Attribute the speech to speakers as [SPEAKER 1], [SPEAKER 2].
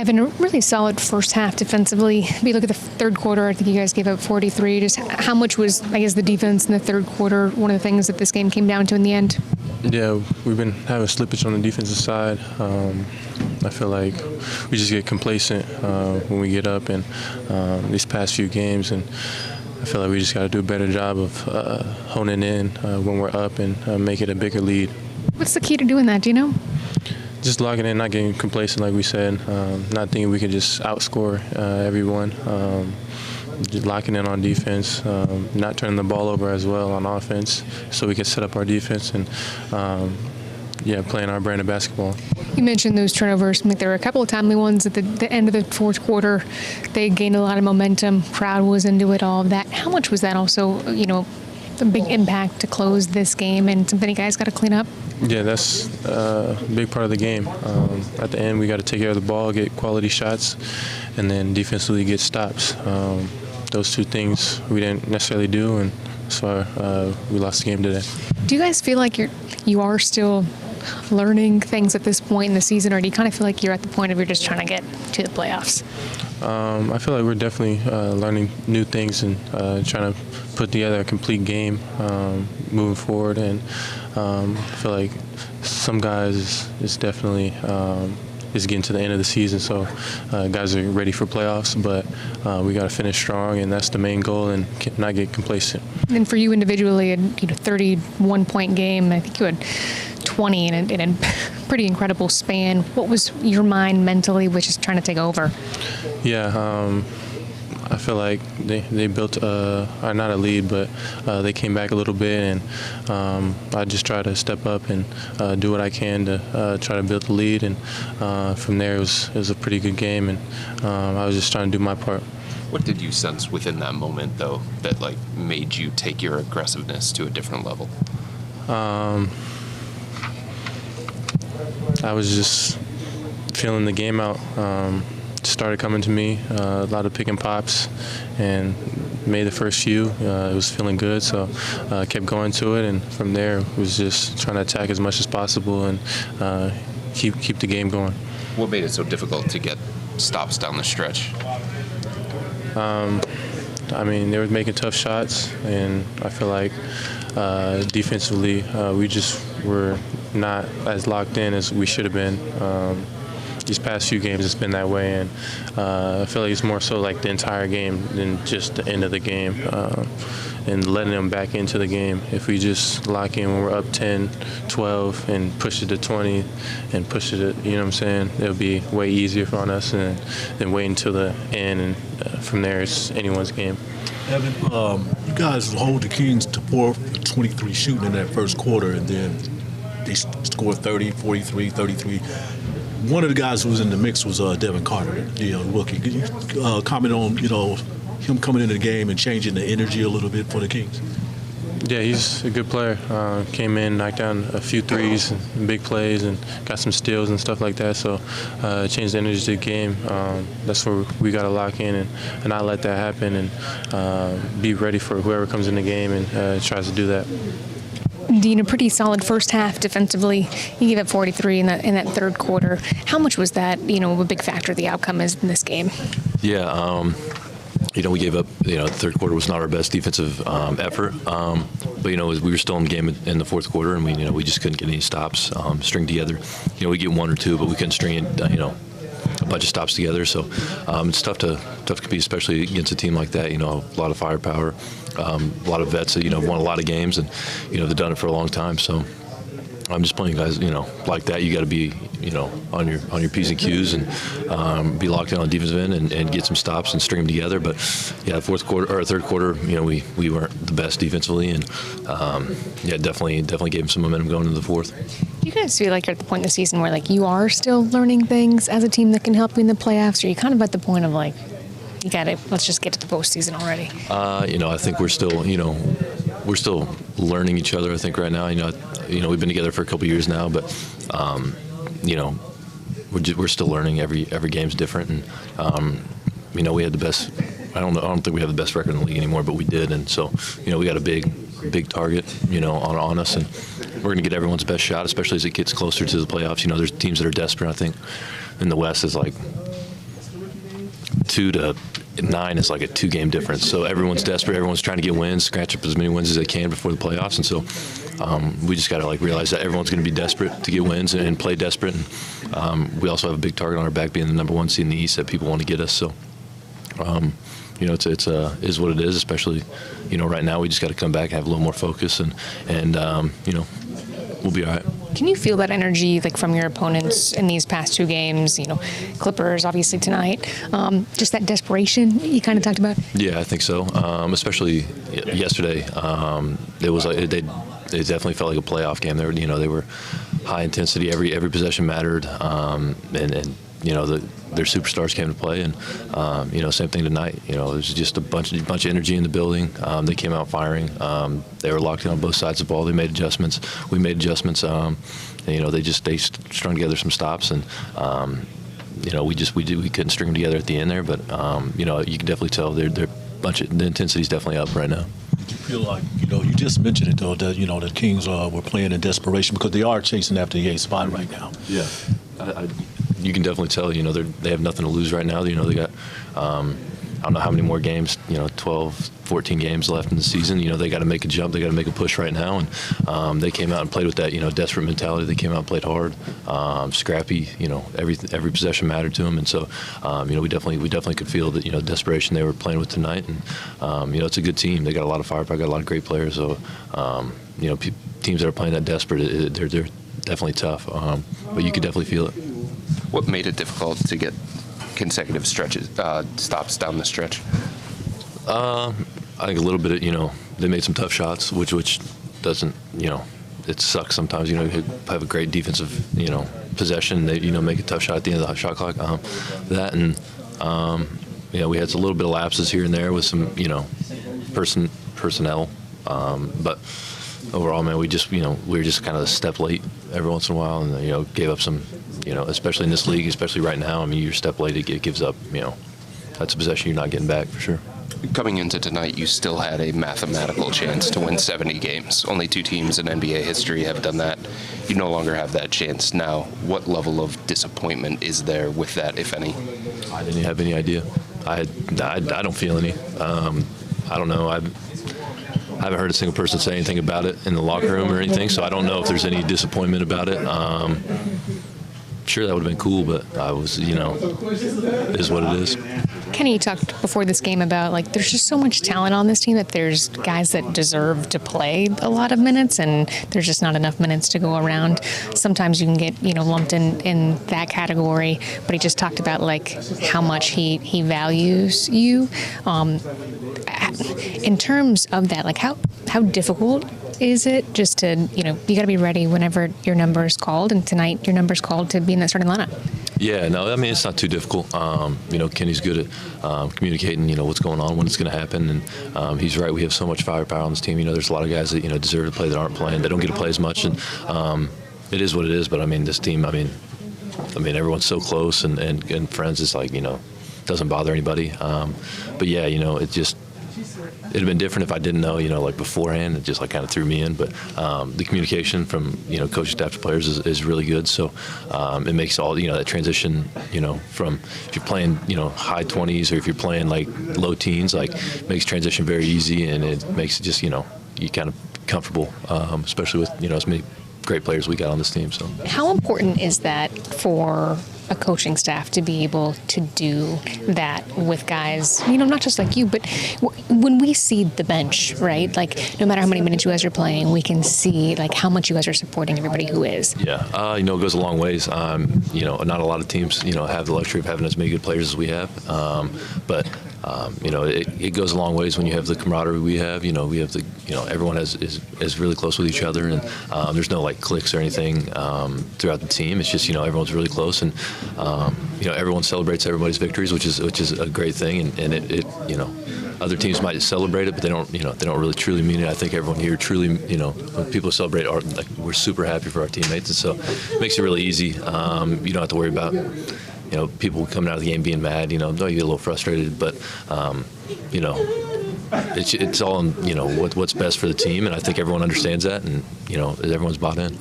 [SPEAKER 1] Evan, a really solid first half defensively. If you look at the third quarter, I think you guys gave up 43. Just how much was, I guess, the defense in the third quarter one of the things that this game came down to in the end?
[SPEAKER 2] Yeah, we've been having slippage on the defensive side. I feel like we just get complacent when we get up in these past few games, and I feel like we just got to do a better job of honing in when we're up and make it a bigger lead.
[SPEAKER 1] What's the key to doing that, do you know?
[SPEAKER 2] Just locking in, not getting complacent, like we said, not thinking we could just outscore everyone. Just locking in on defense, not turning the ball over as well on offense, so we can set up our defense and, playing our brand of basketball.
[SPEAKER 1] You mentioned those turnovers. I think there were a couple of timely ones at the end of the fourth quarter. They gained a lot of momentum. Crowd was into it, all of that. How much was that also, a big impact to close this game and something you guys got to clean up?
[SPEAKER 2] Yeah, that's a big part of the game. At the end, we got to take care of the ball, get quality shots, and then defensively get stops. Those two things we didn't necessarily do, and that's why we lost the game today. Do
[SPEAKER 1] you guys feel like you are still learning things at this point in the season, or do you kind of feel like you're at the point of you're just trying to get to the playoffs?
[SPEAKER 2] I feel like we're definitely learning new things and trying to put together a complete game moving forward. And I feel like some guys is definitely is getting to the end of the season, so guys are ready for playoffs, but we got to finish strong, and that's the main goal, and not get complacent.
[SPEAKER 1] And for you individually, a 31-point game, I think you had 20 in a pretty incredible span. What was your mind mentally, which is trying to take over?
[SPEAKER 2] Yeah, I feel like they built not a lead, but they came back a little bit, and I just try to step up and do what I can to try to build the lead. And from there, it was a pretty good game, and I was just trying to do my part.
[SPEAKER 3] What did you sense within that moment, though, that made you take your aggressiveness to a different level?
[SPEAKER 2] I was just feeling the game out. Started coming to me, a lot of pick and pops, and made the first few. It was feeling good, so I kept going to it, and from there was just trying to attack as much as possible and keep the game going.
[SPEAKER 3] What made it so difficult to get stops down the stretch?
[SPEAKER 2] They were making tough shots, and I feel like defensively we just were not as locked in as we should have been. These past few games, it's been that way, and I feel like it's more so like the entire game than just the end of the game, and letting them back into the game. If we just lock in when we're up 10, 12, and push it to 20, and push it to, it'll be way easier on us than wait until the end, and from there it's anyone's game.
[SPEAKER 4] Evan, you guys hold the Kings to 4-23 shooting in that first quarter, and then they scored 30, 43, 33. One of the guys who was in the mix was Devin Carter, the rookie. Could you comment on, him coming into the game and changing the energy a little bit for the Kings?
[SPEAKER 2] Yeah, he's a good player. Came in, knocked down a few threes and big plays, and got some steals and stuff like that. So changed the energy to the game. That's where we got to lock in and not let that happen, and be ready for whoever comes in the game and tries to do that.
[SPEAKER 1] Dean, a pretty solid first half defensively. You gave up 43 in that third quarter. How much was that, a big factor of the outcome is in this game?
[SPEAKER 5] Yeah, we gave up, the third quarter was not our best defensive effort. But, we were still in the game in the fourth quarter, and we just couldn't get any stops string together. We get one or two, but we couldn't string it, a bunch of stops together. So it's tough to compete, especially against a team like that. A lot of firepower, a lot of vets that won a lot of games, and they've done it for a long time. So I'm just playing guys, like that. You got to be, on your P's and Q's and be locked in on the defensive end and get some stops and string them together. But yeah, third quarter, we weren't the best defensively, and definitely gave them some momentum going into the fourth.
[SPEAKER 1] Do you guys feel like you're at the point in the season where you are still learning things as a team that can help you in the playoffs, or are you kind of at the point of let's just get to the postseason already?
[SPEAKER 5] I think we're still learning each other. I think right now, we've been together for a couple of years now, but we're still learning. Every game's different, and we had the best. I don't think we have the best record in the league anymore, but we did, and so we got a big target, on us, and we're going to get everyone's best shot, especially as it gets closer to the playoffs. There's teams that are desperate. I think in the West is 2 to 9 is like a 2-game difference. So everyone's desperate. Everyone's trying to get wins, scratch up as many wins as they can before the playoffs. And so we just got to realize that everyone's going to be desperate to get wins and play desperate. And we also have a big target on our back, being the number 1 seed in the East, that people want to get us. So. It's is what it is. Especially, right now we just got to come back and have a little more focus, and we'll be all right.
[SPEAKER 1] Can you feel that energy from your opponents in these past 2 games? Clippers obviously tonight. Just that desperation you kind of talked about.
[SPEAKER 5] Yeah, I think so. Especially yesterday, it was like they definitely felt like a playoff game. They were high intensity. Every possession mattered, and their superstars came to play, and same thing tonight. It was just a bunch of energy in the building. They came out firing. They were locked in on both sides of the ball. They made adjustments. We made adjustments. And, they strung together some stops, and we couldn't string them together at the end there. But you can definitely tell the intensity is definitely up right now.
[SPEAKER 4] You feel like, you just mentioned it, though, that, the Kings were playing in desperation because they are chasing after the 8th spot right now.
[SPEAKER 5] Yeah. You can definitely tell, they have nothing to lose right now. They got, I don't know how many more games, 12, 14 games left in the season. They got to make a jump. They got to make a push right now. And they came out and played with that, desperate mentality. They came out and played hard, scrappy. Every possession mattered to them. And so, we definitely could feel the, desperation they were playing with tonight. And, it's a good team. They got a lot of firepower, got a lot of great players. So, teams that are playing that desperate, they're definitely tough. But you could definitely feel it.
[SPEAKER 3] What made it difficult to get consecutive stops down the stretch?
[SPEAKER 5] I think a little bit of, they made some tough shots, which doesn't, it sucks sometimes. You have a great defensive, possession. They, make a tough shot at the end of the shot clock. That and, we had a little bit of lapses here and there with some, personnel. But overall, man, we were just kind of a step late every once in a while, and gave up some. Especially in this league, especially right now, you're a step late, it gives up, that's a possession you're not getting back for sure.
[SPEAKER 3] Coming into tonight, you still had a mathematical chance to win 70 games. Only 2 teams in NBA history have done that. You no longer have that chance now. What level of disappointment is there with that, if any?
[SPEAKER 5] I didn't have any idea. I don't feel any. I don't know. I haven't heard a single person say anything about it in the locker room or anything, so I don't know if there's any disappointment about it. Sure, that would have been cool, but I was, it is what it is.
[SPEAKER 1] Kenny talked before this game about there's just so much talent on this team that there's guys that deserve to play a lot of minutes, and there's just not enough minutes to go around. Sometimes you can get lumped in that category, but he just talked about how much he values you. In terms of that, how difficult is it just to you got to be ready whenever your number is called, and tonight your number is called to be in that starting lineup?
[SPEAKER 5] Yeah, no, it's not too difficult. Kenny's good at communicating, what's going on, when it's going to happen, and he's right. We have so much firepower on this team. There's a lot of guys that deserve to play that aren't playing. They don't get to play as much, and it is what it is. But this team, everyone's so close and friends. It's doesn't bother anybody. But yeah, it just. It'd have been different if I didn't know, beforehand. It just kind of threw me in. But the communication from coaching staff to players is really good. So it makes all that transition, from if you're playing high 20s or if you're playing low teens, makes transition very easy, and it makes it just you kind of comfortable, especially with as many great players we got on this team. So
[SPEAKER 1] how important is that for a coaching staff to be able to do that with guys, not just like you, but when we see the bench, right? No matter how many minutes you guys are playing, we can see how much you guys are supporting everybody who is.
[SPEAKER 5] Yeah, it goes a long ways. Not a lot of teams, have the luxury of having as many good players as we have. But it goes a long ways when you have the camaraderie we have. We have the, everyone is really close with each other, and there's no cliques or anything throughout the team. It's just everyone's really close, and everyone celebrates everybody's victories, which is a great thing, and it other teams might celebrate it, but they don't really truly mean it. I think everyone here truly, when people celebrate art, we're super happy for our teammates, and so it makes it really easy. You don't have to worry about people coming out of the game being mad. You get a little frustrated, but it's all in what's best for the team, and I think everyone understands that, and everyone's bought in.